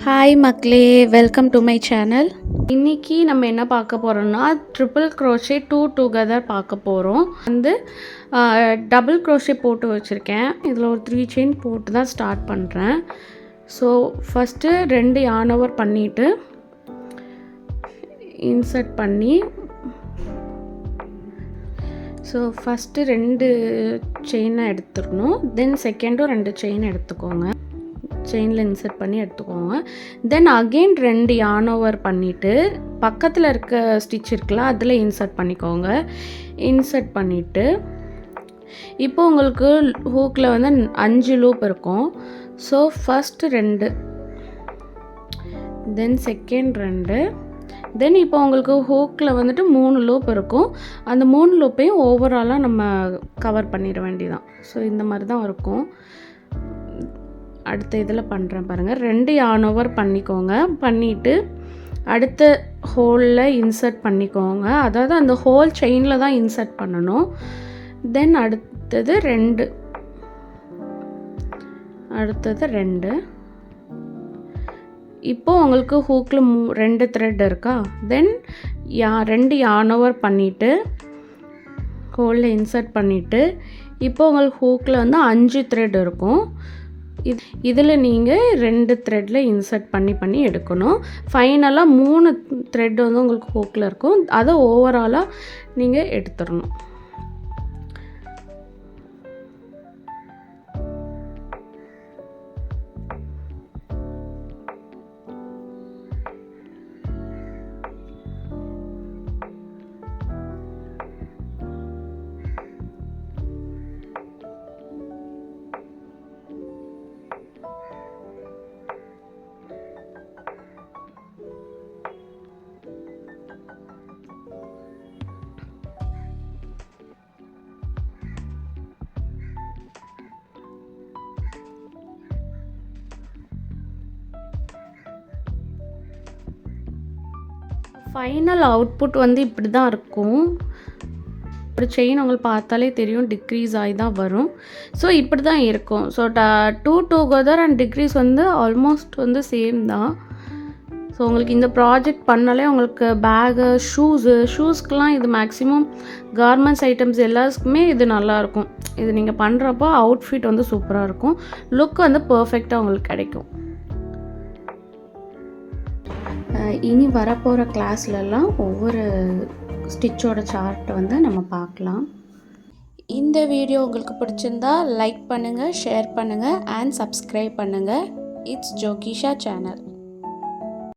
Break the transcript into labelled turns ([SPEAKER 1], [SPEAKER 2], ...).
[SPEAKER 1] Hi மக்களே, welcome to my channel. இன்றைக்கி நம்ம என்ன பார்க்க போகிறோம்னா ட்ரிபிள் க்ரோஷே 2 டுகெதர் பார்க்க போகிறோம். டபுள் க்ரோஷே போட்டு வச்சுருக்கேன். இதில் ஒரு 3 செயின் போட்டு தான் ஸ்டார்ட் பண்ணுறேன். ஸோ ஃபஸ்ட்டு 2 yarn over பண்ணிவிட்டு இன்சர்ட் பண்ணி ஃபஸ்ட்டு 2 செயினை எடுத்துடணும். தென் செகண்டும் 2 செயின் எடுத்துக்கோங்க. செயினில் இன்சர்ட் பண்ணி எடுத்துக்கோங்க. தென் அகெயின் 2 yarn over பண்ணிவிட்டு பக்கத்தில் இருக்க ஸ்டிச் இருக்குல்ல அதில் இன்சர்ட் பண்ணிக்கோங்க. இன்சர்ட் பண்ணிவிட்டு இப்போ உங்களுக்கு ஹூக்கில் 5 லூப் இருக்கும். ஸோ ஃபஸ்ட்டு 2, தென் செகண்ட் 2, தென் இப்போ உங்களுக்கு ஹூக்கில் 3 லூப் இருக்கும். அந்த 3 லூப்பையும் ஓவராலாக நம்ம கவர் பண்ணிட வேண்டியதான். ஸோ இந்த மாதிரி தான் இருக்கும். அடுத்த இதில் பண்ணுறேன் பாருங்கள். 2 yarn over பண்ணிக்கோங்க. பண்ணிவிட்டு அடுத்த ஹோலில் இன்சர்ட் பண்ணிக்கோங்க. அதாவது அந்த ஹோல் செயினில் தான் இன்சர்ட் பண்ணணும். தென் அடுத்தது 2 இப்போ உங்களுக்கு ஹூக்கில் 2 த்ரெட் இருக்கா. தென் 2 yarn over பண்ணிவிட்டு ஹோலில் இன்சர்ட் பண்ணிவிட்டு இப்போ உங்களுக்கு ஹூக்கில் 5 த்ரெட் இருக்கும். இதில் நீங்கள் 2 த்ரெட்டில் இன்சர்ட் பண்ணி எடுக்கணும். ஃபைனலாக 3 த்ரெட் உங்களுக்கு ஹூக்கில் இருக்கும். அதை ஓவராலாக நீங்கள் எடுத்துடணும். ஃபைனல் அவுட்புட் இப்படி தான் இருக்கும். ஒரு செயின் உங்களுக்கு பார்த்தாலே தெரியும், டிக்ரீஸ் ஆகி தான் வரும். ஸோ இப்படி தான் இருக்கும். So 2 together and degrees almost same தான். ஸோ உங்களுக்கு இந்த ப்ராஜெக்ட் பண்ணாலே உங்களுக்கு பேகு, ஷூஸ்க்கெலாம் இது மேக்ஸிமம் கார்மெண்ட்ஸ் ஐட்டம்ஸ் எல்லாத்துக்குமே இது நல்லாயிருக்கும். இது நீங்கள் பண்ணுறப்போ அவுட்ஃபிட் சூப்பராக இருக்கும். லுக் பர்ஃபெக்டாக உங்களுக்கு கிடைக்கும். இனி வரப்போகிற கிளாஸ்லலாம் ஒவ்வொரு ஸ்டிச்சோட சார்ட்டை நம்ம பார்க்கலாம். இந்த வீடியோ உங்களுக்கு பிடிச்சிருந்தா லைக் பண்ணுங்கள், ஷேர் பண்ணுங்கள் அண்ட் சப்ஸ்கிரைப் பண்ணுங்கள். இட்ஸ் ஜோகிஷா சேனல்.